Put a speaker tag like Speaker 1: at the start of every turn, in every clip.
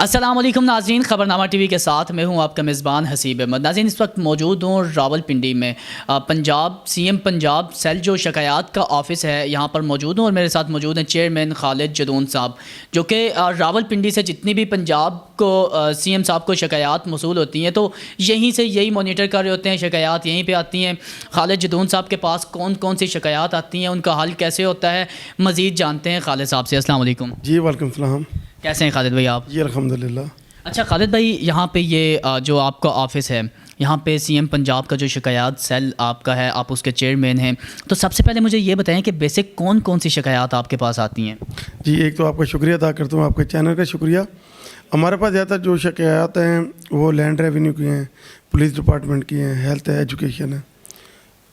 Speaker 1: السلام علیکم ناظرین، خبرنامہ ٹی وی کے ساتھ میں ہوں آپ کا میزبان حسیب احمد۔ ناظرین، اس وقت موجود ہوں راولپنڈی میں، Punjab C M Punjab cell جو شکایات کا آفس ہے یہاں پر موجود ہوں، اور میرے ساتھ موجود ہیں چیئرمین خالد جدون صاحب، جو کہ راولپنڈی سے جتنی بھی پنجاب کو سی ایم صاحب کو شکایات موصول ہوتی ہیں تو یہیں سے یہی مانیٹر کر رہے ہوتے ہیں، شکایات یہیں پہ آتی ہیں۔ خالد جدون صاحب کے پاس کون کون سی شکایات آتی ہیں، ان کا حل کیسے ہوتا ہے، مزید جانتے ہیں خالد صاحب سے۔ السلام علیکم۔
Speaker 2: جی وعلیکم السلام۔
Speaker 1: کیسے ہیں خالد بھائی آپ؟
Speaker 2: جی الحمدللہ۔
Speaker 1: اچھا خالد بھائی، یہاں پہ یہ جو آپ کا آفس ہے، یہاں پہ سی ایم پنجاب کا جو شکایات سیل آپ کا ہے، آپ اس کے چیئرمین ہیں، تو سب سے پہلے مجھے یہ بتائیں کہ بیسک کون کون سی شکایات آپ کے پاس آتی ہیں؟
Speaker 2: جی ایک تو آپ کا شکریہ ادا کرتا ہوں، آپ کے چینل کا شکریہ۔ ہمارے پاس زیادہ تر جو شکایات ہیں وہ لینڈ ریونیو کی ہیں، پولیس ڈپارٹمنٹ کی ہیں، ہیلتھ ہے، ایجوکیشن ہے،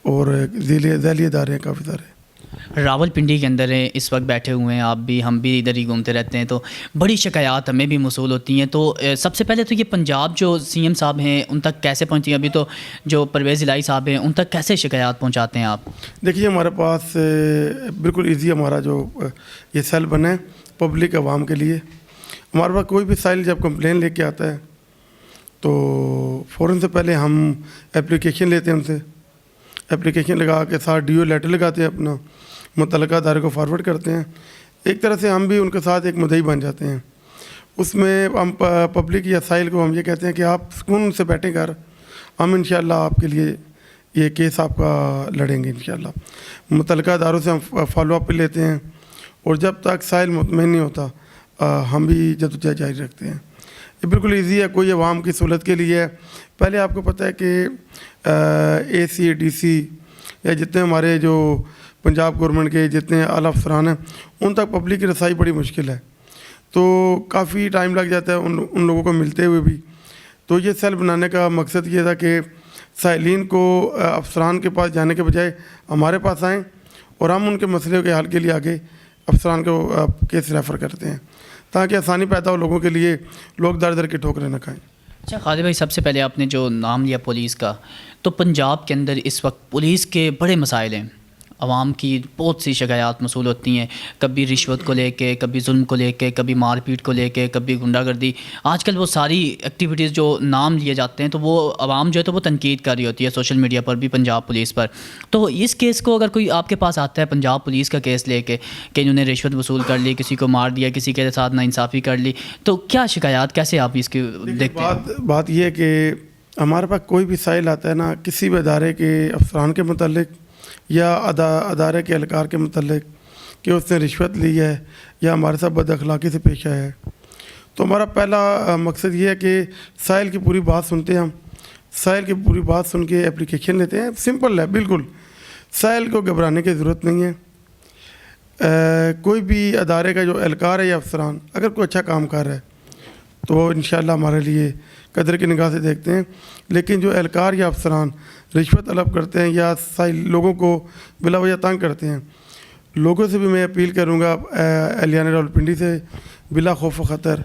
Speaker 2: اور ذیلی ادارے ہیں کافی سارے۔
Speaker 1: راولپنڈی کے اندر ہیں اس وقت بیٹھے ہوئے ہیں آپ بھی، ہم بھی ادھر ہی گھومتے رہتے ہیں، تو بڑی شکایات ہمیں بھی موصول ہوتی ہیں۔ تو سب سے پہلے تو یہ پنجاب جو سی ایم صاحب ہیں ان تک کیسے پہنچتی ہیں؟ ابھی تو جو پرویز الہی صاحب ہیں ان تک کیسے شکایات پہنچاتے ہیں آپ؟
Speaker 2: دیکھیے ہمارے پاس بالکل ایزی ہمارا جو یہ سیل بنا ہے پبلک عوام کے لیے۔ ہمارے پاس کوئی بھی سائل جب کمپلین لے کے آتا ہے تو فوراً سے پہلے ہم اپلیکیشن لیتے ہیں، ان سے اپلیکیشن لگا کے ساتھ ڈی او لیٹر لگاتے ہیں، اپنا متعلقہ ادارے کو فارورڈ کرتے ہیں۔ ایک طرح سے ہم بھی ان کے ساتھ ایک مدعی بن جاتے ہیں۔ اس میں ہم پبلک یا سائل کو ہم یہ کہتے ہیں کہ آپ سکون سے بیٹھیں گھر، ہم انشاءاللہ آپ کے لیے یہ کیس آپ کا لڑیں گے انشاءاللہ۔ متعلقہ اداروں سے ہم فالو اپ لیتے ہیں، اور جب تک سائل مطمئن نہیں ہوتا ہم بھی جدوجہد جاری رکھتے ہیں۔ یہ بالکل ایزی ہے، کوئی عوام کی سہولت کے لیے ہے۔ پہلے آپ کو پتہ ہے کہ اے سی ڈی سی یا جتنے ہمارے جو پنجاب گورنمنٹ کے جتنے اعلیٰ افسران ہیں ان تک پبلک کی رسائی بڑی مشکل ہے، تو کافی ٹائم لگ جاتا ہے ان لوگوں کو ملتے ہوئے بھی۔ تو یہ سیل بنانے کا مقصد یہ تھا کہ سائلین کو افسران کے پاس جانے کے بجائے ہمارے پاس آئیں، اور ہم ان کے مسئلے کے حل کے لیے آگے افسران کو کیس ریفر کرتے ہیں، تاکہ آسانی پیدا ہو لوگوں کے لیے، لوگ در در کی ٹھوکریں نہ کھائیں۔
Speaker 1: اچھا خالد بھائی، سب سے پہلے آپ نے جو نام لیا پولیس کا، تو پنجاب کے اندر اس وقت پولیس کے بڑے مسائل ہیں، عوام کی بہت سی شکایات موصول ہوتی ہیں، کبھی رشوت کو لے کے، کبھی ظلم کو لے کے، کبھی مار پیٹ کو لے کے، کبھی غنڈہ گردی۔ آج کل وہ ساری ایکٹیویٹیز جو نام لیے جاتے ہیں تو وہ عوام جو ہے تو وہ تنقید کر رہی ہوتی ہے سوشل میڈیا پر بھی پنجاب پولیس پر۔ تو اس کیس کو اگر کوئی آپ کے پاس آتا ہے پنجاب پولیس کا کیس لے کے کہ انہوں نے رشوت وصول کر لی، کسی کو مار دیا، کسی کے ساتھ ناانصافی کر لی، تو کیا شکایات کیسے آپ اس کی دیکھتے ہیں؟
Speaker 2: بات یہ ہے کہ ہمارے پاس کوئی بھی سائل آتا ہے نا، کسی بھی ادارے کے افسران کے متعلق یا ادارے کے اہلکار کے متعلق کہ اس نے رشوت لی ہے یا ہمارے ساتھ بد اخلاقی سے پیش آیا ہے، تو ہمارا پہلا مقصد یہ ہے کہ سائل کی پوری بات سنتے ہیں۔ ہم سائل کی پوری بات سن کے اپلیکیشن لیتے ہیں۔ سمپل ہے بالکل، سائل کو گھبرانے کی ضرورت نہیں ہے۔ کوئی بھی ادارے کا جو اہلکار ہے یا افسران اگر کوئی اچھا کام کر رہا ہے تو انشاءاللہ ہمارے لیے قدر کی نگاہ سے دیکھتے ہیں، لیکن جو اہلکار یا افسران رشوت طلب کرتے ہیں یا لوگوں کو بلا وجہ تنگ کرتے ہیں، لوگوں سے بھی میں اپیل کروں گا، اہلیان راولپنڈی سے بلا خوف و خطر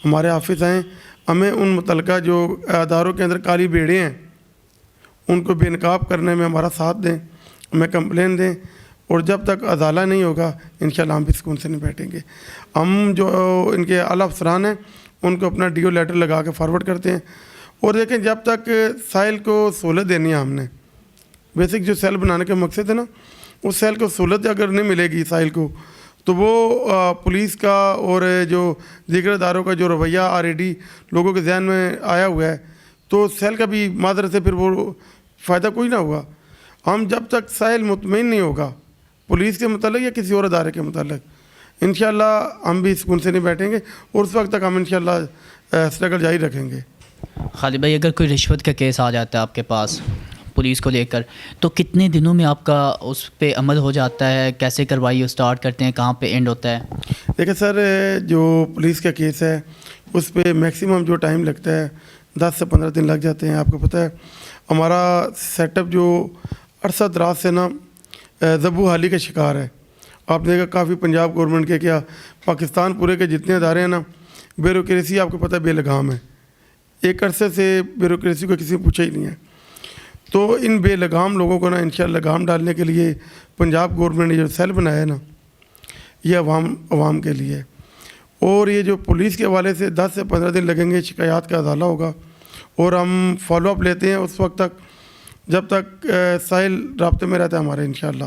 Speaker 2: ہمارے آفس آئیں، ہمیں ان متعلقہ جو اداروں کے اندر کالی بیڑے ہیں ان کو بے نقاب کرنے میں ہمارا ساتھ دیں، ہمیں کمپلین دیں، اور جب تک ازالہ نہیں ہوگا انشاءاللہ ہم بھی سکون سے نہیں بیٹھیں گے۔ ہم جو ان کے اعلیٰ افسران ہیں ان کو اپنا ڈی او لیٹر لگا کے فارورڈ کرتے ہیں، اور دیکھیں جب تک سائل کو سہولت دینی ہے ہم نے، بیسک جو سیل بنانے کا مقصد ہے نا، اس سیل کو سہولت اگر نہیں ملے گی سائل کو، تو وہ پولیس کا اور جو دیگر اداروں کا جو رویہ آلریڈی لوگوں کے ذہن میں آیا ہوا ہے، تو سیل کا بھی معذرت سے پھر وہ فائدہ کوئی نہ ہوگا۔ ہم جب تک سائل مطمئن نہیں ہوگا پولیس کے متعلق یا کسی اور ادارے کے متعلق، انشاءاللہ ہم بھی سکون سے نہیں بیٹھیں گے، اور اس وقت تک ہم انشاءاللہ اسٹرگل جاری رکھیں گے۔
Speaker 1: خالد بھائی، اگر کوئی رشوت کا کیس آ جاتا ہے آپ کے پاس پولیس کو لے کر، تو کتنے دنوں میں آپ کا اس پہ عمل ہو جاتا ہے؟ کیسے کروائی اسٹارٹ کرتے ہیں، کہاں پہ اینڈ ہوتا ہے؟
Speaker 2: دیکھیں سر، جو پولیس کا کیس ہے اس پہ میکسیمم جو ٹائم لگتا ہے 10 سے 15 دن لگ جاتے ہیں۔ آپ کو پتہ ہے ہمارا سیٹ اپ جو عرصہ دراز سے نا ذبح حالی کا شکار ہے۔ آپ نے دیکھا کافی پنجاب گورنمنٹ کے کیا پاکستان پورے کے جتنے ادارے ہیں نا، بیوروکریسی آپ کو پتہ ہے بے لگام ہے۔ ایک عرصے سے بیوروکریسی کو کسی نے پوچھا ہی نہیں ہے، تو ان بے لگام لوگوں کو نا انشاءاللہ لگام ڈالنے کے لیے پنجاب گورنمنٹ نے جو سیل بنایا ہے نا، یہ عوام کے لیے ہے، اور یہ جو پولیس کے حوالے سے 10 سے 15 دن لگیں گے، شکایات کا ازالہ ہوگا، اور ہم فالو اپ لیتے ہیں اس وقت تک جب تک ساحل رابطے میں رہتا ہے ہمارے انشاءاللہ،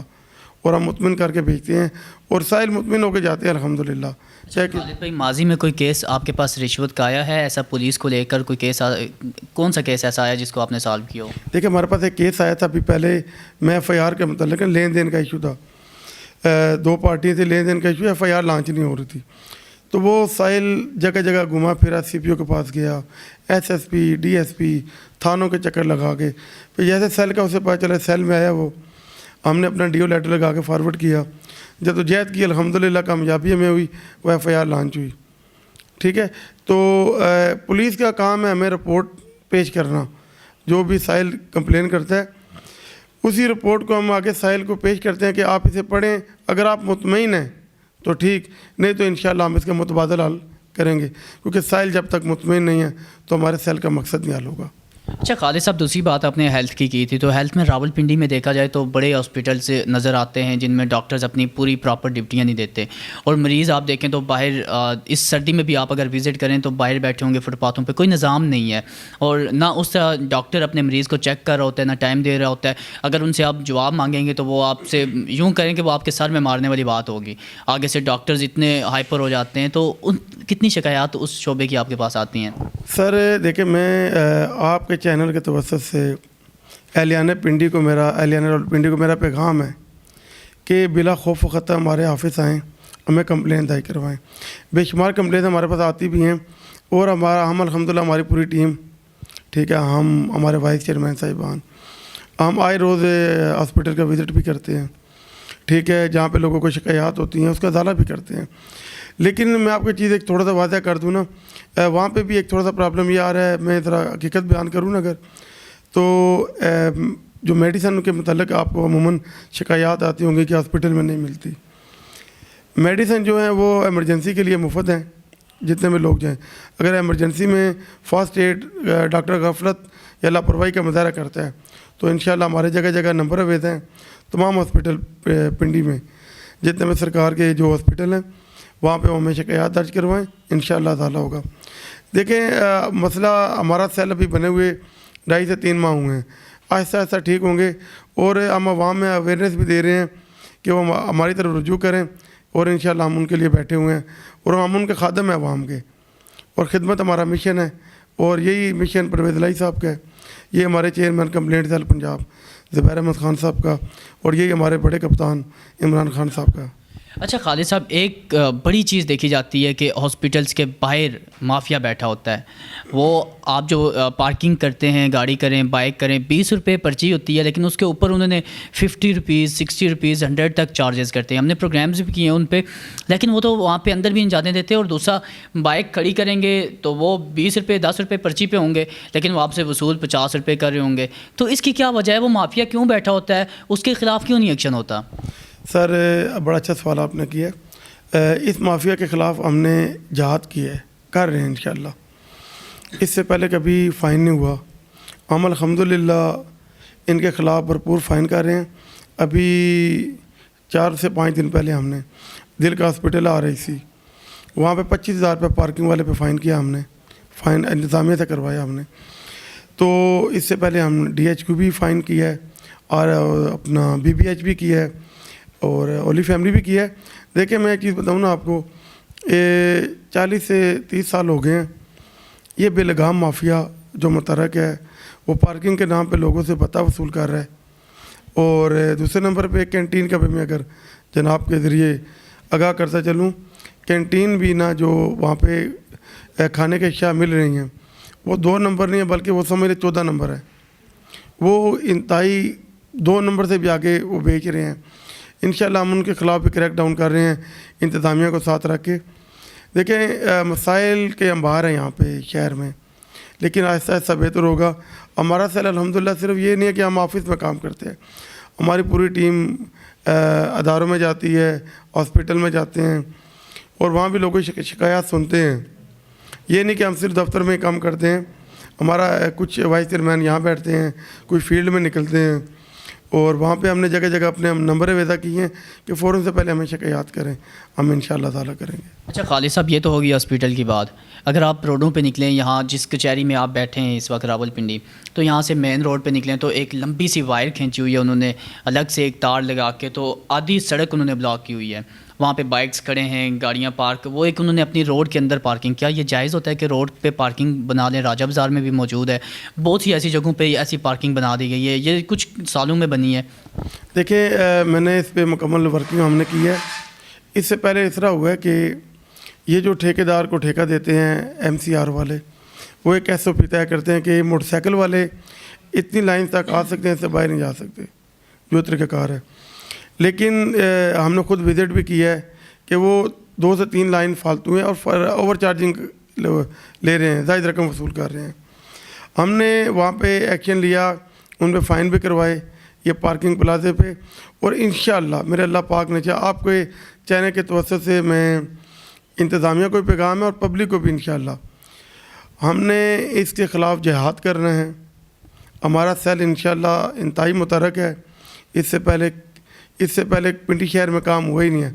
Speaker 2: اور ہم مطمئن کر کے بھیجتے ہیں اور ساحل مطمئن ہو کے جاتے ہیں الحمدللہ۔
Speaker 1: خالد بھائی، ماضی میں کوئی کیس آپ کے پاس رشوت کا آیا ہے ایسا پولیس کو لے کر؟ کوئی کیس کون سا کیس ایسا آیا جس کو آپ نے سالو کیا ہو؟
Speaker 2: دیکھیں ہمارے پاس ایک کیس آیا تھا ابھی پہلے، میں ایف آئی آر کے متعلق لین دین کا ایشو تھا، 2 پارٹیاں تھیں، لین دین کا ایشو، ایف آئی آر لانچ نہیں ہو رہی تھی، تو وہ ساحل جگہ جگہ گھما پھرا، سی پی او کے پاس گیا، S S P, D S P, تھانوں کے چکر لگا کے، پھر جیسے سیل کا اسے پتہ چلا سیل میں آیا، وہ ہم نے اپنا ڈی او لیٹر لگا کے فارورڈ کیا، جدوجہد کی الحمدللہ کامیابی ہمیں ہوئی، وہ ایف آئی آر لانچ ہوئی۔ ٹھیک ہے، تو پولیس کا کام ہے ہمیں رپورٹ پیش کرنا، جو بھی ساحل کمپلین کرتا ہے اسی رپورٹ کو ہم آگے ساحل کو پیش کرتے ہیں کہ آپ اسے پڑھیں، اگر آپ مطمئن ہیں تو ٹھیک، نہیں تو انشاءاللہ ہم اس کا متبادل حل کریں گے، کیونکہ ساحل جب تک مطمئن نہیں ہے تو ہمارے سیل کا مقصد نہیں حل ہوگا۔
Speaker 1: اچھا خالد صاحب، دوسری بات آپ نے ہیلتھ کی تھی، تو ہیلتھ میں راول پنڈی میں دیکھا جائے تو بڑے ہاسپٹل سے نظر آتے ہیں جن میں ڈاکٹرز اپنی پوری پراپر ڈیوٹیاں نہیں دیتے، اور مریض آپ دیکھیں تو باہر اس سردی میں بھی آپ اگر وزٹ کریں تو باہر بیٹھے ہوں گے فٹ پاتھوں پہ، کوئی نظام نہیں ہے، اور نہ اس طرح ڈاکٹر اپنے مریض کو چیک کر رہا ہوتا ہے، نہ ٹائم دے رہا ہوتا ہے۔ اگر ان سے آپ جواب مانگیں گے تو وہ آپ سے یوں کریں کہ وہ آپ کے سر میں مارنے والی بات ہوگی، آگے سے ڈاکٹرز اتنے ہائپر ہو جاتے ہیں، تو کتنی شکایات اس شعبے کی آپ کے پاس آتی ہیں؟
Speaker 2: سر دیکھیں، میں آپ کے چینل کے توسط سے اہلیان پنڈی کو میرا پیغام ہے کہ بلا خوف و خطر ہمارے آفس آئیں، ہمیں کمپلین دائر کروائیں۔ بے شمار کمپلین ہمارے پاس آتی بھی ہیں، اور ہم الحمدللہ ہماری پوری ٹیم، ٹھیک ہے، ہمارے وائس چیئرمین صاحبان، ہم آئے روز ہاسپٹل کا وزٹ بھی کرتے ہیں، ٹھیک ہے، جہاں پہ لوگوں کو شکایات ہوتی ہیں اس کا ازالہ بھی کرتے ہیں۔ لیکن میں آپ کو چیز ایک تھوڑا سا واضح کر دوں نا، وہاں پہ بھی ایک تھوڑا سا پرابلم یہ آ رہا ہے، میں ذرا حقیقت بیان کروں نا اگر، تو جو میڈیسن کے متعلق آپ کو عموماً شکایات آتی ہوں گی کہ ہاسپٹل میں نہیں ملتی، میڈیسن جو ہیں وہ ایمرجنسی کے لیے مفت ہیں، جتنے میں لوگ جائیں۔ اگر ایمرجنسی میں فاسٹ ایڈ ڈاکٹر غفلت یا لاپرواہی کا مظاہرہ کرتا ہے تو انشاءاللہ ہمارے جگہ جگہ نمبر اویز ہیں، تمام ہاسپٹل پنڈی میں جتنے میں سرکار کے جو ہاسپٹل ہیں وہاں پہ ہمیں شکایات درج کروائیں، انشاءاللہ تعالی ہوگا۔ دیکھیں مسئلہ ہمارا سیل ابھی بنے ہوئے 2.5 سے 3 ماہ ہوئے ہیں، آہستہ آہستہ ٹھیک ہوں گے، اور ہم عوام میں اویئرنیس بھی دے رہے ہیں کہ وہ ہماری طرف رجوع کریں، اور انشاءاللہ ہم ان کے لیے بیٹھے ہوئے ہیں، اور ہم ان کے خادم ہیں عوام کے، اور خدمت ہمارا مشن ہے، اور یہی مشن پرویز الہی صاحب کا ہے، یہ ہمارے چیئرمین کمپلینٹ سیل پنجاب زبیر احمد خان صاحب کا، اور یہی ہمارے بڑے کپتان عمران خان صاحب کا۔
Speaker 1: اچھا خالد صاحب، ایک بڑی چیز دیکھی جاتی ہے کہ ہاسپٹلس کے باہر مافیا بیٹھا ہوتا ہے، وہ آپ جو پارکنگ کرتے ہیں، گاڑی کریں، بائک کریں، 20 روپے پرچی ہوتی ہے، لیکن اس کے اوپر انہوں نے 50 روپیز، 60 روپیز، 100 تک چارجز کرتے ہیں۔ ہم نے پروگرامز بھی کیے ہیں ان پہ، لیکن وہ تو وہاں پہ اندر بھی نہیں جانے دیتے، اور دوسرا بائک کھڑی کریں گے تو وہ 20 روپے 10 روپے پرچی پہ ہوں گے، لیکن وہ آپ سے وصول 50 روپے کر رہے ہوں گے۔ تو اس کی کیا وجہ ہے؟ وہ مافیا کیوں بیٹھا ہوتا ہے؟ اس کے خلاف کیوں نہیں ایکشن ہوتا؟
Speaker 2: سر بڑا اچھا سوال آپ نے کیا ہے، اس مافیا کے خلاف ہم نے جہاد کی ہے، کر رہے ہیں انشاءاللہ۔ اس سے پہلے کبھی فائن نہیں ہوا، ہم الحمدللہ ان کے خلاف بھرپور فائن کر رہے ہیں۔ ابھی 4 سے 5 دن پہلے ہم نے دل کا ہاسپٹل آ رہی سی، وہاں پہ 25,000 روپے پارکنگ والے پہ فائن کیا ہم نے، فائن انتظامیہ سے کروایا ہم نے۔ تو اس سے پہلے ہم ڈی ایچ کو بھی فائن کیا ہے، اور اپنا بی بی ایچ بھی کیا ہے، اور اولی فیملی بھی کیا ہے۔ دیکھیں میں ایک چیز بتاؤں نا آپ کو، 40 سے 30 سال ہو گئے ہیں یہ بے لگام مافیا جو متحرک ہے، وہ پارکنگ کے نام پہ لوگوں سے بتہ وصول کر رہا ہے، اور دوسرے نمبر پہ کینٹین کا بھی میں اگر جناب کے ذریعے آگاہ کرتا چلوں، کینٹین بھی نہ جو وہاں پہ کھانے کے اشیاء مل رہی ہیں وہ 2 نمبر نہیں ہے، بلکہ وہ سمجھ لیں 14 نمبر ہے، وہ انتہائی 2 نمبر سے بھی آگے وہ بیچ رہے ہیں۔ انشاءاللہ ہم ان کے خلاف بھی کریک ڈاؤن کر رہے ہیں انتظامیہ کو ساتھ رکھ کے۔ دیکھیں مسائل کے انبار ہیں یہاں پہ شہر میں، لیکن آہستہ آہستہ بہتر ہوگا۔ ہمارا سیل الحمدللہ صرف یہ نہیں ہے کہ ہم آفس میں کام کرتے ہیں، ہماری پوری ٹیم اداروں میں جاتی ہے، ہاسپٹل میں جاتے ہیں، اور وہاں بھی لوگوں کی شکایات سنتے ہیں۔ یہ نہیں کہ ہم صرف دفتر میں کام کرتے ہیں، ہمارا کچھ وائس چیئرمین یہاں بیٹھتے ہیں، کوئی فیلڈ میں نکلتے ہیں، اور وہاں پہ ہم نے جگہ جگہ اپنے نمبر وضع کیے ہیں کہ فوراً سے پہلے ہمیں شکایات کریں، ہم انشاءاللہ تعالیٰ کریں گے۔
Speaker 1: اچھا خالد صاحب، یہ تو ہوگی ہاسپٹل کی بات، اگر آپ روڈوں پہ نکلیں، یہاں جس کچہری میں آپ بیٹھے ہیں اس وقت راولپنڈی، تو یہاں سے مین روڈ پہ نکلیں تو ایک لمبی سی وائر کھینچی ہوئی ہے انہوں نے الگ سے ایک تار لگا کے، تو آدھی سڑک انہوں نے بلاک کی ہوئی ہے، وہاں پہ بائکس کھڑے ہیں، گاڑیاں پارک، وہ ایک انہوں نے اپنی روڈ کے اندر پارکنگ کیا۔ یہ جائز ہوتا ہے کہ روڈ پہ پارکنگ بنا لیں؟ راجہ بازار میں بھی موجود ہے، بہت سی ایسی جگہوں پہ ایسی پارکنگ بنا دی گئی ہے، یہ کچھ سالوں میں بنی ہے۔
Speaker 2: دیکھیں میں نے اس پہ مکمل ورکنگ ہم نے کی ہے۔ اس سے پہلے اس طرح ہوا ہے کہ یہ جو ٹھیکیدار کو ٹھیکہ دیتے ہیں ایم سی آر والے، وہ ایک ایس او پی طے کرتے ہیں کہ موٹر سائیکل والے اتنی لائن تک آ سکتے ہیں، اس سے باہر نہیں جا سکتے، جو طریقہ کار ہے۔ لیکن ہم نے خود وزٹ بھی کیا ہے کہ وہ 2 سے 3 لائن فالتو ہیں اور اوور چارجنگ لے رہے ہیں، زائد رقم وصول کر رہے ہیں۔ ہم نے وہاں پہ ایکشن لیا، ان پہ فائن بھی کروائے یہ پارکنگ پلازے پہ، اور انشاءاللہ میرے اللہ پاک نے چاہا آپ کے چینل کے توسط سے میں انتظامیہ کو بھی پیغام ہے اور پبلک کو بھی انشاءاللہ ہم نے اس کے خلاف جہاد کرنا ہے۔ ہمارا سیل انشاءاللہ انتہائی متحرک ہے۔ اس سے پہلے پنڈی شہر میں کام ہوا ہی نہیں ہے،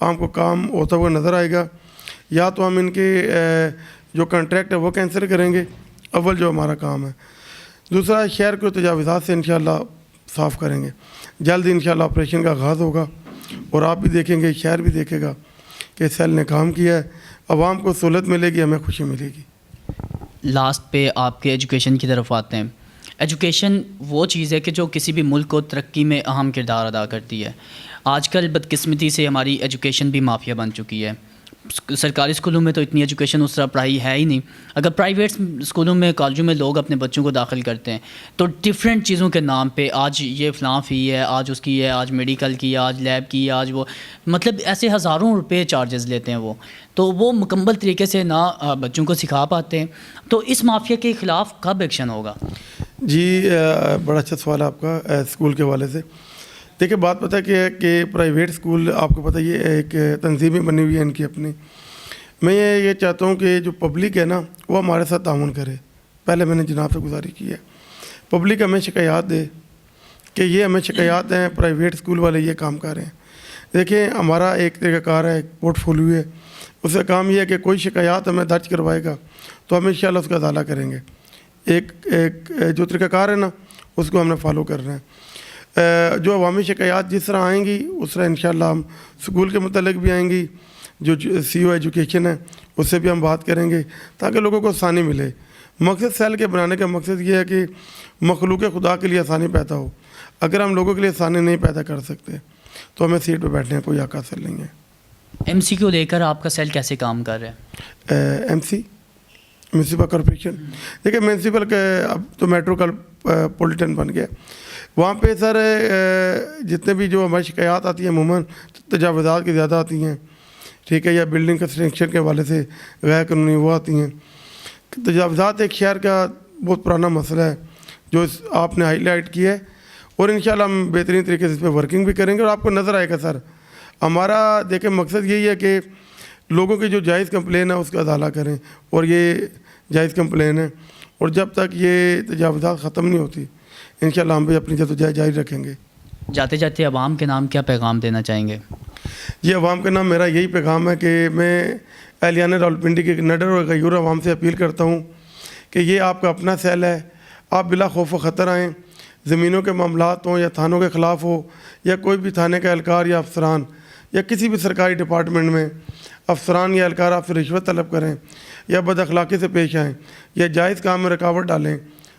Speaker 2: آپ کو کام ہوتا ہوا نظر آئے گا۔ یا تو ہم ان کے جو کنٹریکٹ ہے وہ کینسل کریں گے، اول جو ہمارا کام ہے، دوسرا شہر کو تجاوزات سے انشاءاللہ صاف کریں گے۔ جلد انشاءاللہ آپریشن کا آغاز ہوگا اور آپ بھی دیکھیں گے، شہر بھی دیکھے گا کہ سیل نے کام کیا ہے، عوام کو سہولت ملے گی، ہمیں خوشی ملے گی۔
Speaker 1: لاسٹ پہ آپ کے ایجوکیشن کی طرف آتے ہیں۔ ایجوکیشن وہ چیز ہے کہ جو کسی بھی ملک کو ترقی میں اہم کردار ادا کرتی ہے۔ آج کل بدقسمتی سے ہماری ایجوکیشن بھی مافیا بن چکی ہے۔ سرکاری اسکولوں میں تو اتنی ایجوکیشن اس طرح پڑھائی ہے ہی نہیں۔ اگر پرائیویٹ اسکولوں میں، کالجوں میں لوگ اپنے بچوں کو داخل کرتے ہیں تو ڈفرینٹ چیزوں کے نام پہ آج یہ فلاں فی ہے، آج اس کی ہے، آج میڈیکل کی، آج لیب کی، آج وہ، مطلب ایسے ہزاروں روپے چارجز لیتے ہیں تو وہ مکمل طریقے سے نہ بچوں کو سکھا پاتے ہیں۔ تو اس مافیا کے خلاف کب ایکشن ہوگا؟
Speaker 2: جی بڑا اچھا سوال ہے آپ کا اسکول کے حوالے سے۔ دیکھیں بات پتہ کیا ہے کہ پرائیویٹ اسکول آپ کو پتہ یہ ایک تنظیمیں بنی ہوئی ہے ان کی اپنی۔ میں یہ چاہتا ہوں کہ جو پبلک ہے نا وہ ہمارے ساتھ تعاون کرے۔ پہلے میں نے جناب سے گزارش کی ہے، پبلک ہمیں شکایات دے کہ یہ ہمیں شکایات ہیں پرائیویٹ اسکول والے یہ کام کر رہے ہیں۔ دیکھیں ہمارا ایک طریقہ کار ہے، ایک پورٹ فولیو ہے، اس کا کام یہ ہے کہ کوئی شکایات ہمیں درج کروائے گا تو ہم انشاءاللہ اس کا ازالہ کریں گے۔ ایک جو طریقہ کار ہے نا اس کو ہم نے فالو کرنا ہے۔ جو عوامی شکایات جس طرح آئیں گی اس طرح انشاءاللہ ہم اسکول کے متعلق بھی آئیں گی، جو سی او ایجوکیشن ہے اس سے بھی ہم بات کریں گے تاکہ لوگوں کو آسانی ملے۔ مقصد سیل کے بنانے کا مقصد یہ ہے کہ مخلوق خدا کے لیے آسانی پیدا ہو۔ اگر ہم لوگوں کے لیے آسانی نہیں پیدا کر سکتے تو ہمیں سیٹ پہ بیٹھنے کا کوئی حق حاصل نہیں ہے۔
Speaker 1: ایم سی کو لے کر آپ کا سیل کیسے کام کر رہا ہے؟
Speaker 2: ایم سی میونسپل کارپوریشن، دیکھیں میونسپل کے اب تو میٹرو پولیٹن بن گیا، وہاں پہ سر جتنے بھی جو ہماری شکایات آتی ہیں عموماً تجاوزات کی زیادہ آتی ہیں، ٹھیک ہے، یا بلڈنگ کنسٹرکشن کے حوالے سے غیر قانونی وہ آتی ہیں۔ تجاوزات ایک شہر کا بہت پرانا مسئلہ ہے جو آپ نے ہائی لائٹ کیا ہے، اور انشاءاللہ ہم بہترین طریقے سے اس پہ ورکنگ بھی کریں گے اور آپ کو نظر آئے گا سر۔ ہمارا دیکھیں مقصد یہی ہے کہ لوگوں کی جو جائز کمپلین ہے اس کا ازالہ کریں، اور یہ جائز کمپلین ہے، اور جب تک یہ تجاوزات ختم نہیں ہوتی انشاءاللہ ہم بھی اپنی جدوجہد جاری رکھیں گے۔
Speaker 1: جاتے جاتے عوام کے نام کیا پیغام دینا چاہیں گے؟
Speaker 2: یہ عوام کے نام میرا یہی پیغام ہے کہ میں اہلیان راولپنڈی کے نڈر اور غیور عوام سے اپیل کرتا ہوں کہ یہ آپ کا اپنا سیل ہے، آپ بلا خوف و خطر آئیں، زمینوں کے معاملات ہوں یا تھانوں کے خلاف ہو، یا کوئی بھی تھانے کا اہلکار یا افسران یا کسی بھی سرکاری ڈپارٹمنٹ میں افسران یا اہلکار آپ سے رشوت طلب کریں یا بد اخلاقی سے پیش آئیں یا جائز کام میں رکاوٹ ڈالیں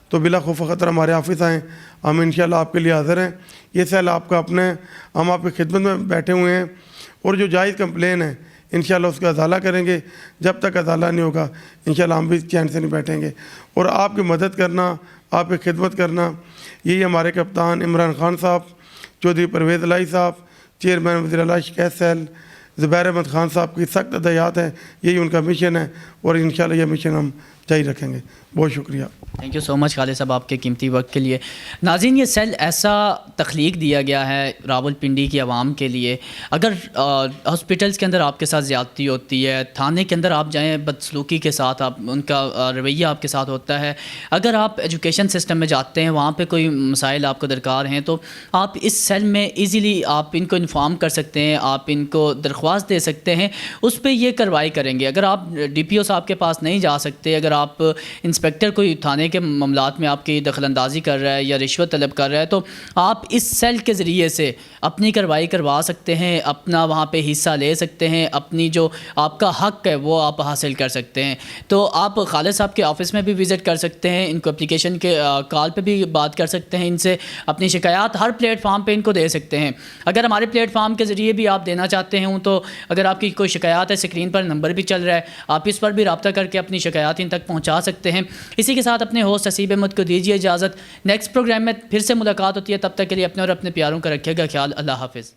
Speaker 2: تو بلا خوف و خطر ہمارے آفس آئیں، ہم انشاءاللہ آپ کے لیے حاضر ہیں۔ یہ سیل آپ کا اپنا ہے، ہم آپ کی خدمت میں بیٹھے ہوئے ہیں، اور جو جائز کمپلین ہے انشاءاللہ اس کا ازالہ کریں گے۔ جب تک ازالہ نہیں ہوگا انشاءاللہ ہم بھی چین سے نہیں بیٹھیں گے، اور آپ کی مدد کرنا، آپ کی خدمت کرنا، یہی ہمارے کپتان عمران خان صاحب، چودھری پرویز الہی صاحب، چیئرمین وزیر اعلیٰ شکایت سیل زبیر احمد خان صاحب کی سخت ہدایات ہیں، یہی ان کا مشن ہے، اور انشاءاللہ یہ مشن ہم جاری رکھیں گے۔ بہت شکریہ.
Speaker 1: تھینک یو سو مچ خالد صاحب آپ کے قیمتی وقت کے لیے. ناظرین یہ سیل ایسا تخلیق دیا گیا ہے راول پنڈی کی عوام کے لیے. اگر ہاسپٹلس کے اندر آپ کے ساتھ زیادتی ہوتی ہے, تھانے کے اندر آپ جائیں بدسلوکی کے ساتھ آپ ان کا رویہ آپ کے ساتھ ہوتا ہے, اگر آپ ایجوکیشن سسٹم میں جاتے ہیں وہاں پہ کوئی مسائل آپ کو درکار ہیں تو آپ اس سیل میں ایزیلی آپ ان کو انفارم کر سکتے ہیں, آپ ان کو درخواست دے سکتے ہیں, اس پہ یہ کارروائی کریں گے. اگر آپ ڈی پی او صاحب کے پاس نہیں جا سکتے, اگر آپ انسپیکٹر کوئی تھانے کے معاملات میں آپ کی دخل اندازی کر رہا ہے یا رشوت طلب کر رہا ہے تو آپ اس سیل کے ذریعے سے اپنی کارروائی کروا سکتے ہیں, اپنا وہاں پہ حصہ لے سکتے ہیں, اپنی جو آپ کا حق ہے وہ آپ حاصل کر سکتے ہیں. تو آپ خالد صاحب کے آفس میں بھی وزٹ کر سکتے ہیں, ان کو اپلیکیشن کے کال پہ بھی بات کر سکتے ہیں, ان سے اپنی شکایات ہر پلیٹ فارم پہ ان کو دے سکتے ہیں. اگر ہمارے پلیٹ فارم کے ذریعے بھی آپ دینا چاہتے ہیں تو اگر آپ کی کوئی شکایات ہے, اسکرین پر نمبر بھی چل رہا ہے, آپ اس پر بھی رابطہ کر کے اپنی شکایات ان تک پہنچا سکتے ہیں. اسی کے ساتھ اپنے ہوسٹ حسیب احمد کو دیجیے اجازت. نیکسٹ پروگرام میں پھر سے ملاقات ہوتی ہے, تب تک کے لیے اپنے اور اپنے پیاروں کا رکھیے گا خیال. اللہ حافظ.